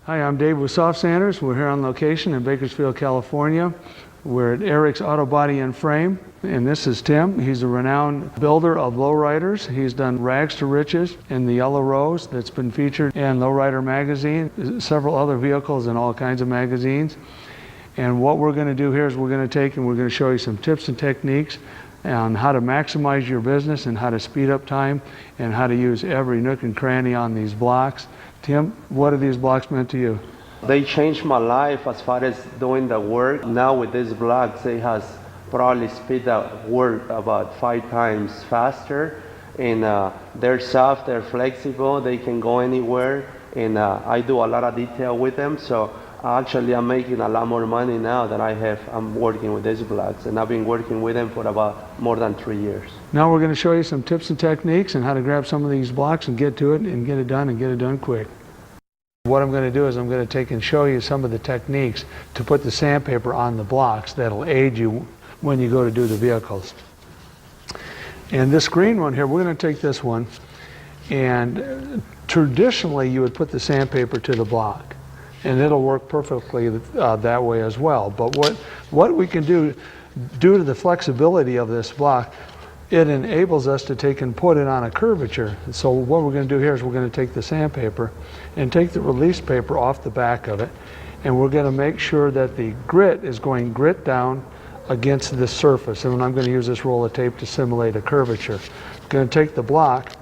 Hi, I'm Dave with Soft Sanders. We're here on location in Bakersfield, California. We're at Eric's Auto Body and Frame, and this is Tim. He's a renowned builder of lowriders. He's done Rags to Riches in the Yellow Rose that's been featured in Lowrider magazine, several other vehicles in all kinds of magazines. And what we're going to do here is we're going to take and we're going to show you some tips and techniques on how to maximize your business and how to speed up time and how to use every nook and cranny on these blocks. Tim, what are these blocks meant to you? They changed my life as far as doing the work. Now with these blocks, it has probably speed up work about 5 times faster. And they're soft, they're flexible, they can go anywhere. And I do a lot of detail with them. So actually I'm making a lot more money now that I'm working with these blocks. And I've been working with them for about more than 3 years. Now we're going to show you some tips and techniques and how to grab some of these blocks and get to it and get it done quick. What I'm going to do is I'm going to take and show you some of the techniques to put the sandpaper on the blocks that'll aid you when you go to do the vehicles. And this green one here, we're going to take this one, and traditionally you would put the sandpaper to the block and it'll work perfectly that way as well. But what we can do due to the flexibility of this block, it enables us to take and put it on a curvature. So what we're going to do here is we're going to take the sandpaper and take the release paper off the back of it, and we're going to make sure that the grit is going grit down against this surface. And I'm going to use this roll of tape to simulate a curvature. I'm going to take the block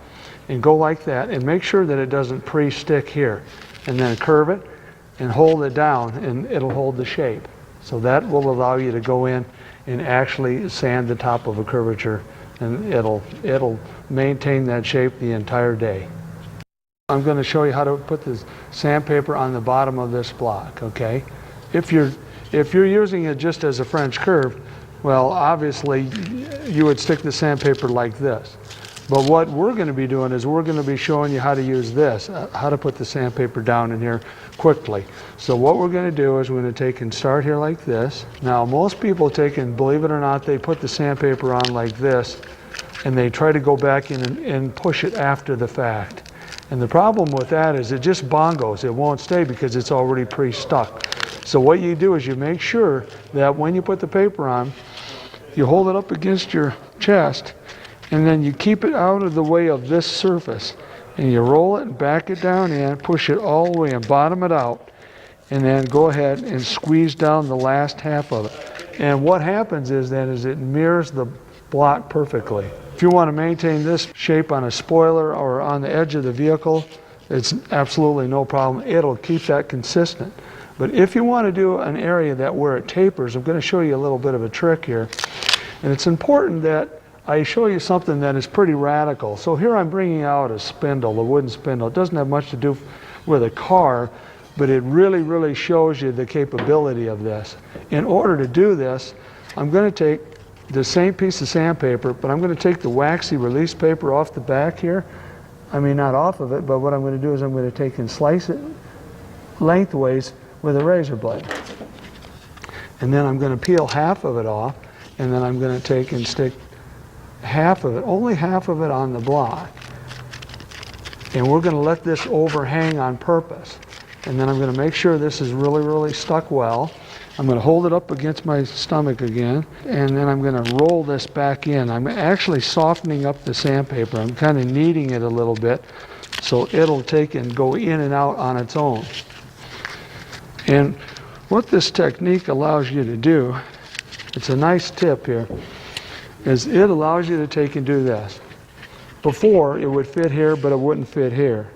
and go like that and make sure that it doesn't pre-stick here, and then curve it and hold it down, and it'll hold the shape. So that will allow you to go in and actually sand the top of a curvature, and it'll maintain that shape the entire day. I'm going to show you how to put the sandpaper on the bottom of this block, okay? If you're using it just as a French curve, well, obviously you would stick the sandpaper like this. But what we're going to be doing is we're going to be showing you how to use this, how to put the sandpaper down in here quickly. So what we're going to do is we're going to take and start here like this. Now most people take and, believe it or not, they put the sandpaper on like this and they try to go back in and push it after the fact. And the problem with that is it just bongos. It won't stay because it's already pre-stuck. So what you do is you make sure that when you put the paper on, you hold it up against your chest, and then you keep it out of the way of this surface, and you roll it and back it down in, push it all the way and bottom it out, and then go ahead and squeeze down the last half of it. And what happens is it mirrors the block perfectly. If you want to maintain this shape on a spoiler or on the edge of the vehicle, it's absolutely no problem. It'll keep that consistent. But if you want to do an area where it tapers, I'm going to show you a little bit of a trick here. And it's important that I show you something that is pretty radical. So here I'm bringing out a spindle, a wooden spindle. It doesn't have much to do with a car, but it really, really shows you the capability of this. In order to do this, I'm going to take the same piece of sandpaper, but I'm going to take the waxy release paper off the back here. I mean, not off of it, but what I'm going to do is I'm going to take and slice it lengthways with a razor blade. And then I'm going to peel half of it off, and then I'm going to take and stick half of it, only half of it on the block. And we're going to let this overhang on purpose. And then I'm going to make sure this is really, really stuck well. I'm going to hold it up against my stomach again, and then I'm going to roll this back in. I'm actually softening up the sandpaper. I'm kind of kneading it a little bit so it'll take and go in and out on its own. And what this technique allows you to do, it's a nice tip here, is it allows you to take and do this. Before, it would fit here, but it wouldn't fit here.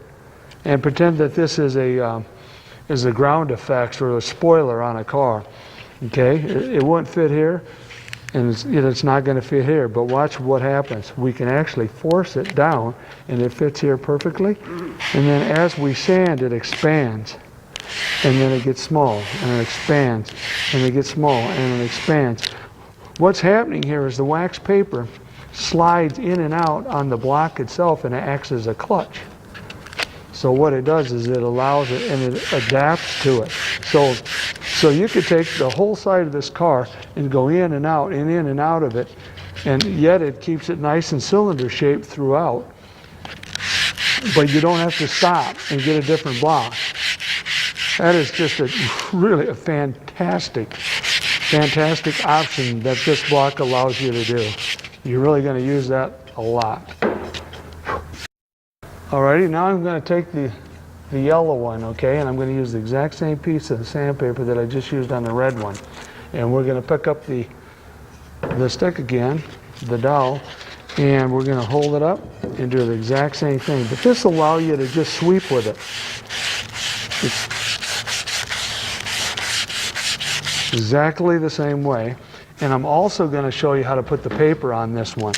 And pretend that this is a ground effects or a spoiler on a car. Okay, it won't fit here, and it's not going to fit here. But watch what happens. We can actually force it down, and it fits here perfectly. And then as we sand, it expands, and then it gets small, and it expands, and it gets small, and it expands. What's happening here is the wax paper slides in and out on the block itself, and it acts as a clutch. So what it does is it allows it and it adapts to it. So you could take the whole side of this car and go in and out and in and out of it, and yet it keeps it nice and cylinder shaped throughout. But you don't have to stop and get a different block. That is just really a fantastic option that this block allows you to do. You're really going to use that a lot. Alrighty, now I'm going to take the yellow one, okay, and I'm going to use the exact same piece of sandpaper that I just used on the red one. And we're going to pick up the stick again, the dowel, and we're going to hold it up and do the exact same thing. But this will allow you to just sweep with it. It's exactly the same way. And I'm also going to show you how to put the paper on this one.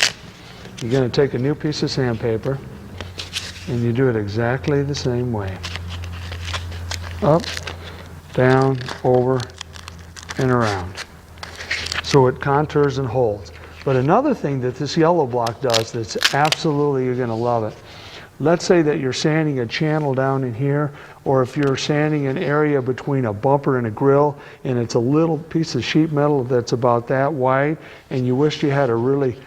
You're going to take a new piece of sandpaper and you do it exactly the same way. Up, down, over, and around. So it contours and holds. But another thing that this yellow block does that's absolutely, you're going to love it. Let's say that you're sanding a channel down in here, or if you're sanding an area between a bumper and a grill, and it's a little piece of sheet metal that's about that wide, and you wish you had a really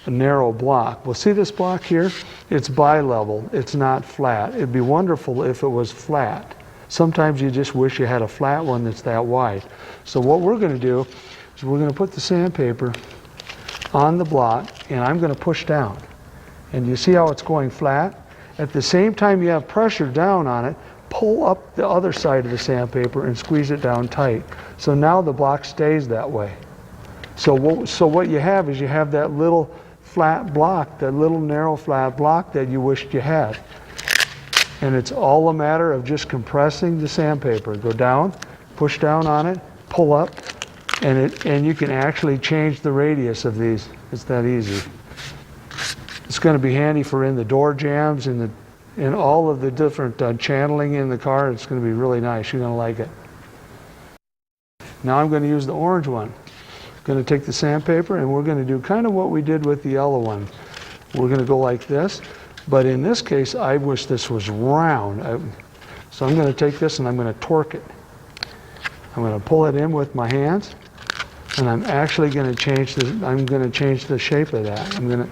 narrow block. Well, see this block here? It's bi-level. It's not flat. It'd be wonderful if it was flat. Sometimes you just wish you had a flat one that's that wide. So what we're going to do is we're going to put the sandpaper on the block, and I'm going to push down. And you see how it's going flat? At the same time you have pressure down on it, pull up the other side of the sandpaper and squeeze it down tight. So now the block stays that way. So what you have is you have that little flat block, that little narrow flat block that you wished you had. And it's all a matter of just compressing the sandpaper. Go down, push down on it, pull up, and you can actually change the radius of these. It's that easy. It's going to be handy for in the door jambs and all of the different channeling in the car. It's going to be really nice. You're going to like it. Now I'm going to use the orange one. I'm going to take the sandpaper and we're going to do kind of what we did with the yellow one. We're going to go like this, but in this case I wish this was round. So I'm going to take this and I'm going to torque it. I'm going to pull it in with my hands, and I'm actually going to change the shape of that.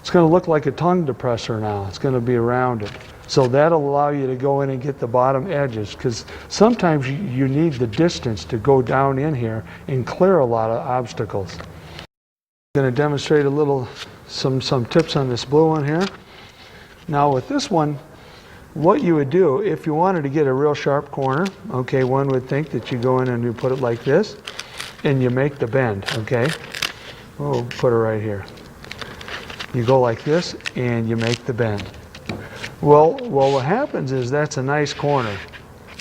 It's going to look like a tongue depressor now. It's going to be around it. So that'll allow you to go in and get the bottom edges, because sometimes you need the distance to go down in here and clear a lot of obstacles. I'm going to demonstrate some tips on this blue one here. Now with this one, what you would do if you wanted to get a real sharp corner, okay, one would think that you go in and you put it like this and you make the bend, okay? We'll put it right here. You go like this and you make the bend. Well, what happens is that's a nice corner,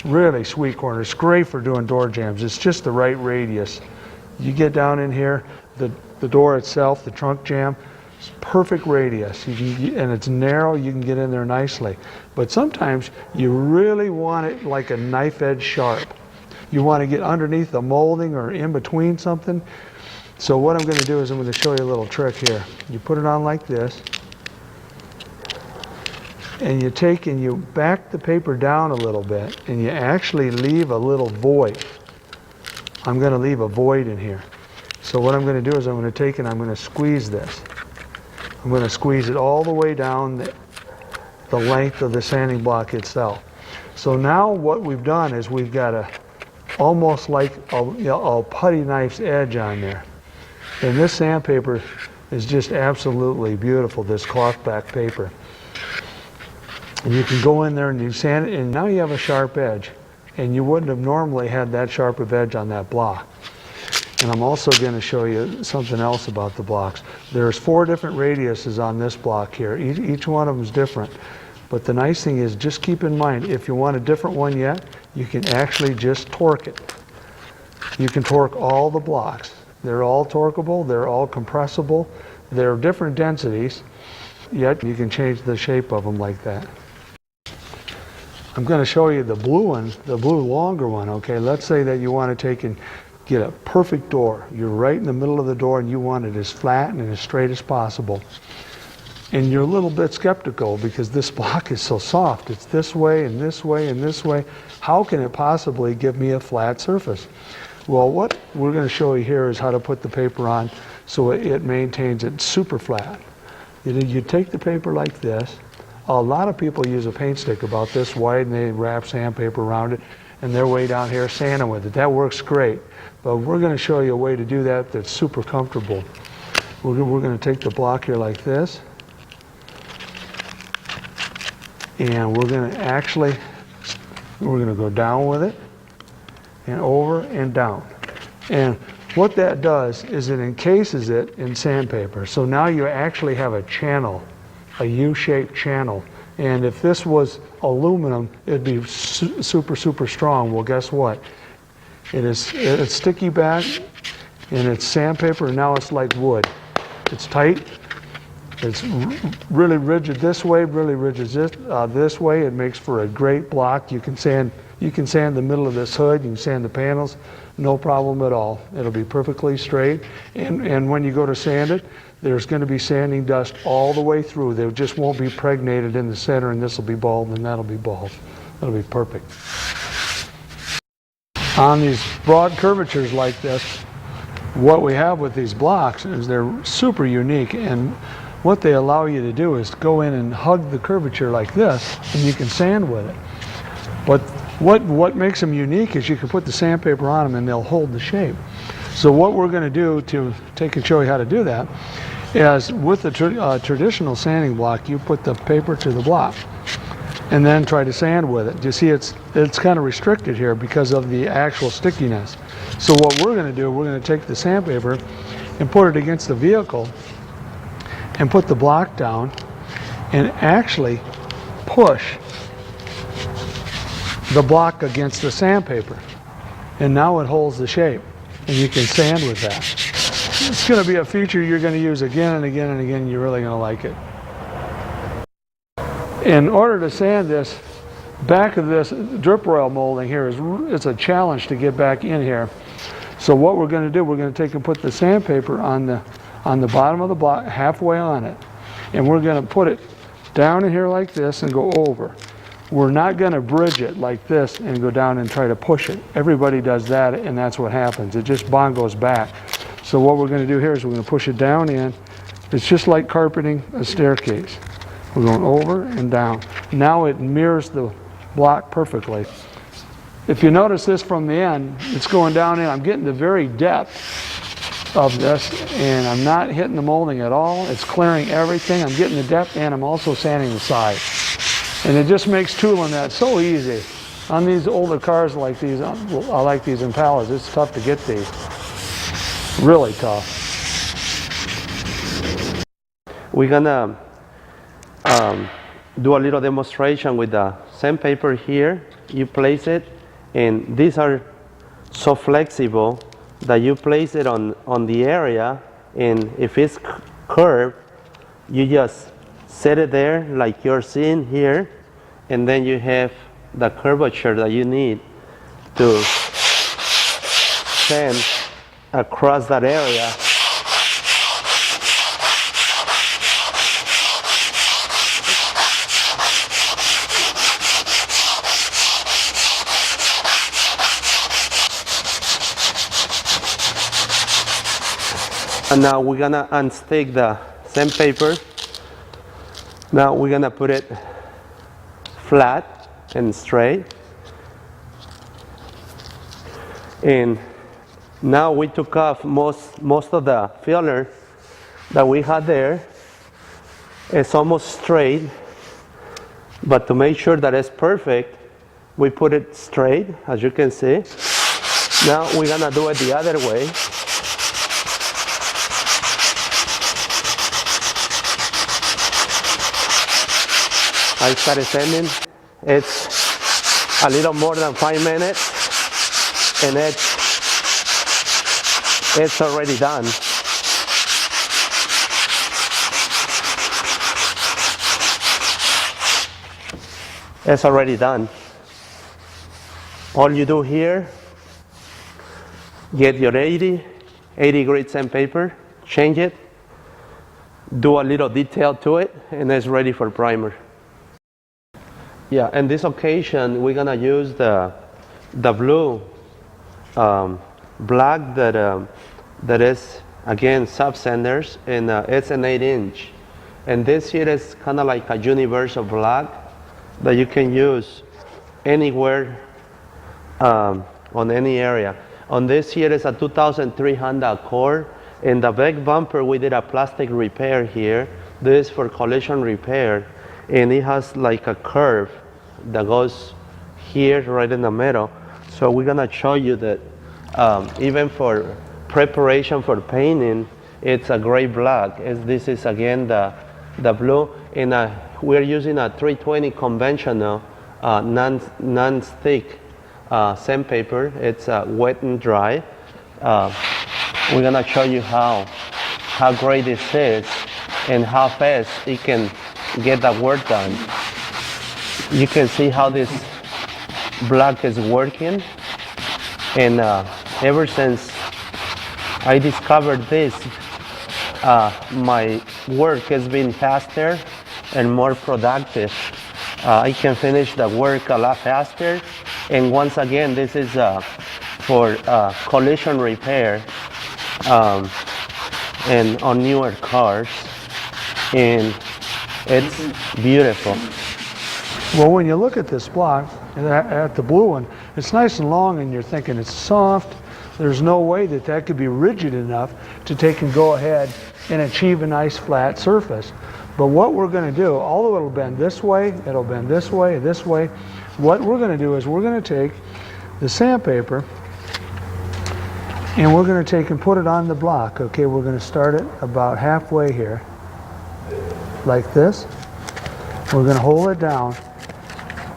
really sweet corner. It's great for doing door jambs. It's just the right radius. You get down in here, the door itself, the trunk jamb, it's perfect radius, and it's narrow. You can get in there nicely. But sometimes you really want it like a knife edge sharp. You want to get underneath the molding or in between something. So what I'm going to do is I'm going to show you a little trick here. You put it on like this, and you take and you back the paper down a little bit, and you actually leave a little void. I'm going to leave a void in here. So what I'm going to do is I'm going to take and I'm going to squeeze this. I'm going to squeeze it all the way down the length of the sanding block itself. So now what we've done is we've got almost like a putty knife's edge on there. And this sandpaper is just absolutely beautiful, this cloth back paper. And you can go in there and you sand it, and now you have a sharp edge. And you wouldn't have normally had that sharp of edge on that block. And I'm also going to show you something else about the blocks. There's 4 different radiuses on this block here. Each one of them is different. But the nice thing is, just keep in mind, if you want a different one yet, you can actually just torque it. You can torque all the blocks. They're all torqueable, they're all compressible, they're different densities, yet you can change the shape of them like that. I'm going to show you the blue one, the blue longer one, okay? Let's say that you want to take and get a perfect door. You're right in the middle of the door and you want it as flat and as straight as possible. And you're a little bit skeptical because this block is so soft. It's this way and this way and this way. How can it possibly give me a flat surface? Well, what we're going to show you here is how to put the paper on so it maintains it super flat. You take the paper like this. A lot of people use a paint stick about this wide and they wrap sandpaper around it and they're way down here sanding with it. That works great. But we're going to show you a way to do that that's super comfortable. We're going to take the block here like this, and we're going to go down with it, and over and down. And what that does is it encases it in sandpaper. So now you actually have a channel, a U-shaped channel. And if this was aluminum, it'd be super, super strong. Well, guess what? It's sticky back, and it's sandpaper, and now it's like wood. It's tight. It's really rigid this way, really rigid this way. It makes for a great block. You can sand the middle of this hood. You can sand the panels, no problem at all. It'll be perfectly straight. And when you go to sand it, there's going to be sanding dust all the way through. They just won't be pregnated in the center, and this will be bald, and that'll be bald. That'll be perfect. On these broad curvatures like this, what we have with these blocks is they're super unique, and what they allow you to do is go in and hug the curvature like this, and you can sand with it. But what makes them unique is you can put the sandpaper on them and they'll hold the shape. So what we're going to do to take and show you how to do that is with the traditional sanding block, you put the paper to the block and then try to sand with it. You see it's kind of restricted here because of the actual stickiness. So what we're going to do, we're going to take the sandpaper and put it against the vehicle and put the block down and actually push the block against the sandpaper. And now it holds the shape, and you can sand with that. It's going to be a feature you're going to use again and again and again. You're really going to like it. In order to sand this, back of this drip rail molding here it's a challenge to get back in here. So what we're going to do, we're going to take and put the sandpaper on the bottom of the block, halfway on it, and we're going to put it down in here like this and go over. We're not going to bridge it like this and go down and try to push it. Everybody does that, and that's what happens. It just bongos back. So what we're going to do here is we're going to push it down in. It's just like carpeting a staircase. We're going over and down. Now it mirrors the block perfectly. If you notice this from the end, it's going down in. I'm getting the very depth of this, and I'm not hitting the molding at all. It's clearing everything. I'm getting the depth, and I'm also sanding the side. And it just makes tooling that so easy. On these older cars like these, I like these Impalas, it's tough to get these. Really tough. We're gonna do a little demonstration with the sandpaper here. You place it, and these are so flexible that you place it on the area, and if it's curved, you just set it there like you're seeing here, and then you have the curvature that you need to sand across that area. And now we're gonna unstick the sandpaper. Now we're gonna put it flat and straight. And now we took off most of the filler that we had there. It's almost straight, but to make sure that it's perfect, we put it straight, as you can see. Now we're gonna do it the other way. I started sanding. It's a little more than 5 minutes, and it's already done. It's already done. All you do here, get your 80 grit sandpaper, change it, do a little detail to it, and it's ready for primer. Yeah, and this occasion we're gonna use the blue black that is again sub-sanders, and it's an 8-inch. And this here is kind of like a universal black that you can use anywhere on any area. On this here is a 2003 Honda Accord. In the back bumper, we did a plastic repair here. This is for collision repair. And it has like a curve that goes here right in the middle. So we're gonna show you that even for preparation for painting, it's a great block. This is again the blue. And we're using a 320 conventional non-stick sandpaper. It's wet and dry. We're gonna show you how great this is and how fast it can get the work done. You can see how this block is working, and ever since I discovered this, my work has been faster and more productive. I can finish the work a lot faster. And once again, this is for collision repair and on newer cars, and it's beautiful. Well, when you look at this block, at the blue one, it's nice and long, and you're thinking it's soft. There's no way that could be rigid enough to take and go ahead and achieve a nice flat surface. But what we're going to do, although it'll bend this way, it'll bend this way, this way, what we're going to do is we're going to take the sandpaper and we're going to take and put it on the block. Okay, we're going to start it about halfway here, like this. We're going to hold it down,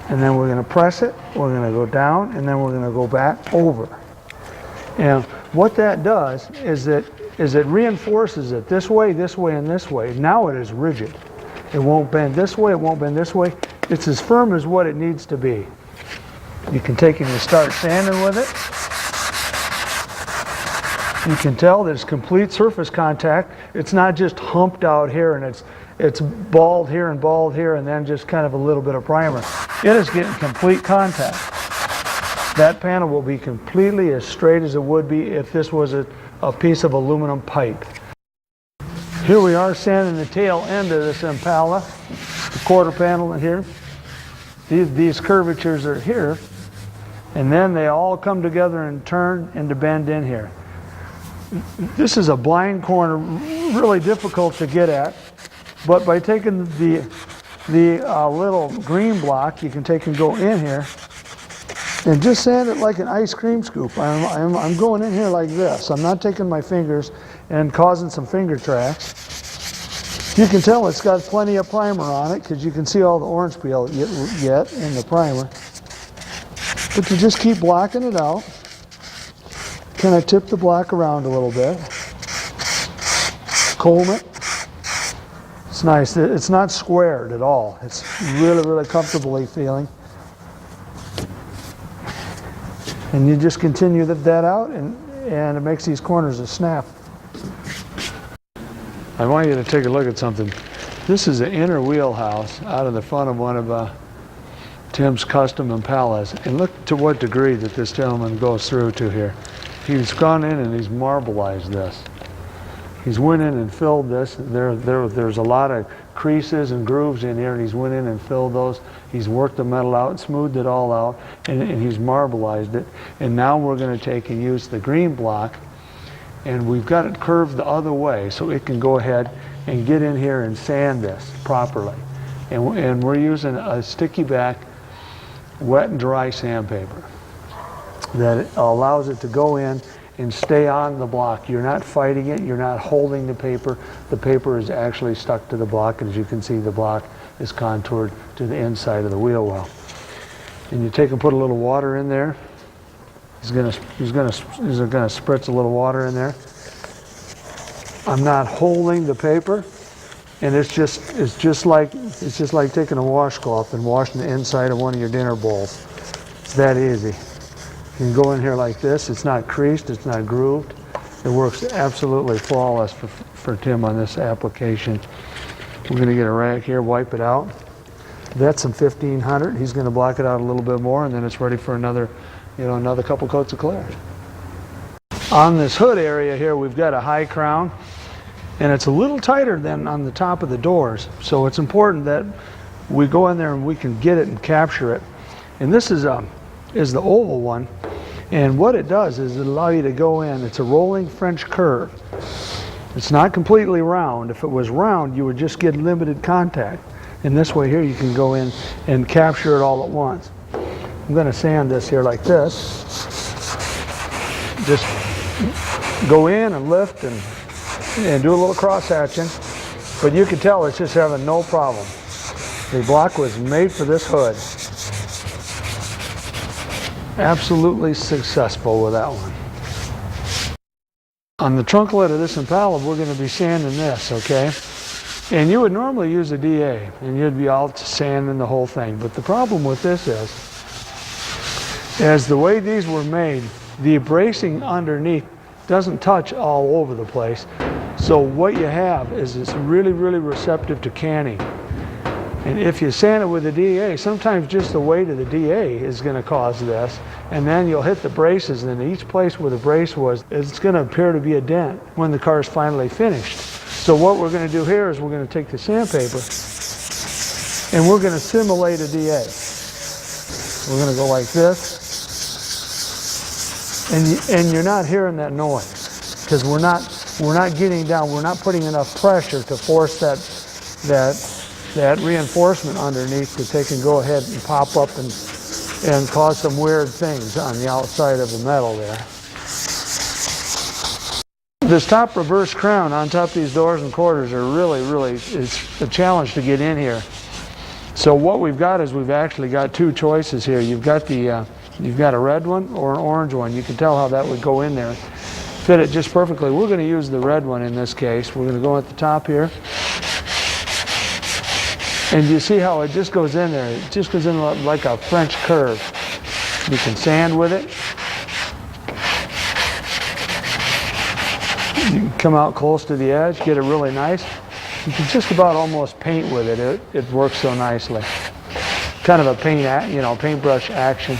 and then we're going to press it, we're going to go down, and then we're going to go back over. And what that does is it reinforces it this way, and this way. Now it is rigid. It won't bend this way, it won't bend this way. It's as firm as what it needs to be. You can take and start sanding with it. You can tell there's complete surface contact. It's not just humped out here and it's bald here and then just kind of a little bit of primer. It is getting complete contact. That panel will be completely as straight as it would be if this was a piece of aluminum pipe. Here we are sanding the tail end of this Impala, the quarter panel here. These curvatures are here, and then they all come together and turn and to bend in here. This is a blind corner, really difficult to get at, but by taking the little green block, you can take and go in here and just sand it like an ice cream scoop. I'm going in here like this. I'm not taking my fingers and causing some finger tracks. You can tell it's got plenty of primer on it because you can see all the orange peel yet in the primer. But you just keep blocking it out. Kind of tip the block around a little bit. Comb it. It's nice. It's not squared at all. It's really, really comfortably feeling. And you just continue that out, and it makes these corners a snap. I want you to take a look at something. This is the inner wheelhouse out of the front of one of Tim's custom Impalas. And look to what degree that this gentleman goes through to here. He's gone in and he's marbleized this. He's went in and filled this. There's a lot of creases and grooves in here, and he's went in and filled those. He's worked the metal out, smoothed it all out, and he's marbleized it. And now we're going to take and use the green block, and we've got it curved the other way so it can go ahead and get in here and sand this properly. And we're using a sticky back, wet and dry sandpaper that allows it to go in and stay on the block. You're not fighting it, you're not holding the paper. The paper is actually stuck to the block, and as you can see, the block is contoured to the inside of the wheel well. And you take and put a little water in there. He's gonna spritz a little water in there. I'm not holding the paper, and it's just like taking a washcloth and washing the inside of one of your dinner bowls. It's that easy. You can go in here like this. It's not creased, it's not grooved. It works absolutely flawless for Tim on this application. We're going to get a rag here, wipe it out. That's some 1500. He's going to block it out a little bit more, and then it's ready for another couple coats of clear. On this hood area here, we've got a high crown, and it's a little tighter than on the top of the doors. So it's important that we go in there and we can get it and capture it. And this is a is the oval one. And what it does is it allows you to go in. It's a rolling French curve. It's not completely round. If it was round, you would just get limited contact. And this way here, you can go in and capture it all at once. I'm going to sand this here like this. Just go in and lift and do a little cross hatching. But you can tell it's just having no problem. The block was made for this hood. Absolutely successful with that one. On the trunklette of this Impala, we're going to be sanding this, okay? And you would normally use a DA, and you'd be all sanding the whole thing. But the problem with this is the way these were made, the bracing underneath doesn't touch all over the place. So what you have is it's really, really receptive to canning. And if you sand it with a DA, sometimes just the weight of the DA is going to cause this. And then you'll hit the braces, and each place where the brace was, it's going to appear to be a dent when the car is finally finished. So what we're going to do here is we're going to take the sandpaper and we're going to simulate a DA. We're going to go like this. And you're not hearing that noise because we're not getting down. We're not putting enough pressure to force that reinforcement underneath to take and go ahead and pop up and cause some weird things on the outside of the metal there. This top reverse crown on top of these doors and quarters are really, it's a challenge to get in here. So what we've got is we've actually got two choices here. You've got a red one or an orange one. You can tell how that would go in there. Fit it just perfectly. We're going to use the red one in this case. We're going to go at the top here. And you see how it just goes in there. It just goes in like a French curve. You can sand with it. You can come out close to the edge, get it really nice. You can just about almost paint with it. It works so nicely. Kind of a paintbrush action.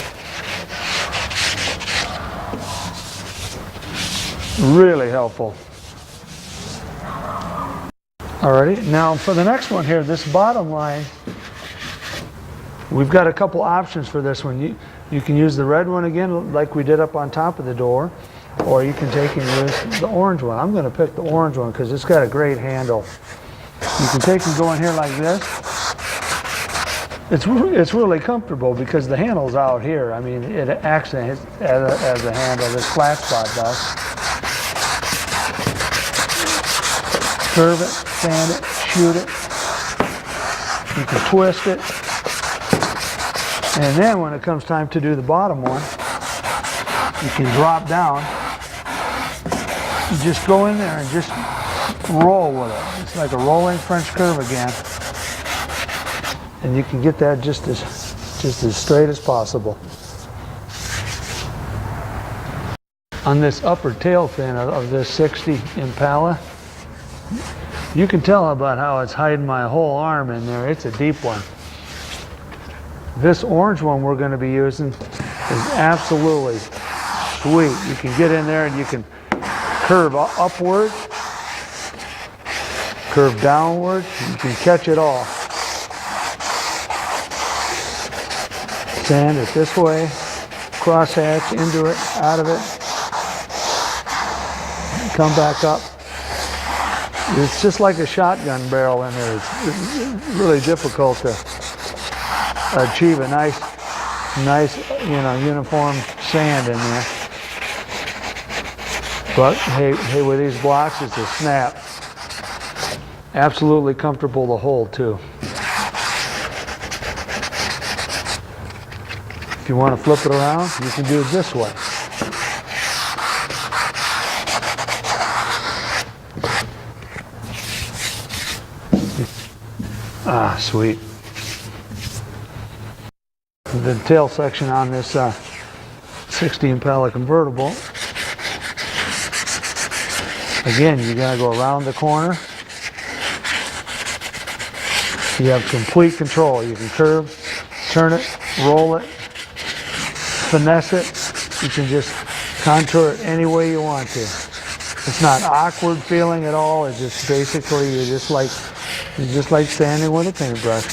Really helpful. Alrighty, now for the next one here, this bottom line, we've got a couple options for this one. You can use the red one again, like we did up on top of the door, or you can take and use the orange one. I'm going to pick the orange one because it's got a great handle. You can take and go in here like this. It's really comfortable because the handle's out here. I mean, it acts as a handle, this flat spot does. Curve it, sand it, shoot it. You can twist it. And then when it comes time to do the bottom one, you can drop down. You just go in there and just roll with it. It's like a rolling French curve again. And you can get that just as straight as possible. On this upper tail fin of this 60 Impala, you can tell about how it's hiding my whole arm in there. It's a deep one. This orange one we're going to be using is absolutely sweet. You can get in there and you can curve upward, curve downward. You can catch it all. Sand it this way, cross hatch into it, out of it, come back up. It's just like a shotgun barrel in there. It's really difficult to achieve a nice, uniform sand in there. But hey, with these blocks, it's a snap. Absolutely comfortable to hold too. If you want to flip it around, you can do it this way. Ah, sweet. The tail section on this 60 Impala convertible. Again, you gotta go around the corner. You have complete control. You can curve, turn it, roll it, finesse it. You can just contour it any way you want to. It's not awkward feeling at all. It's just basically you're just like sanding with a paintbrush.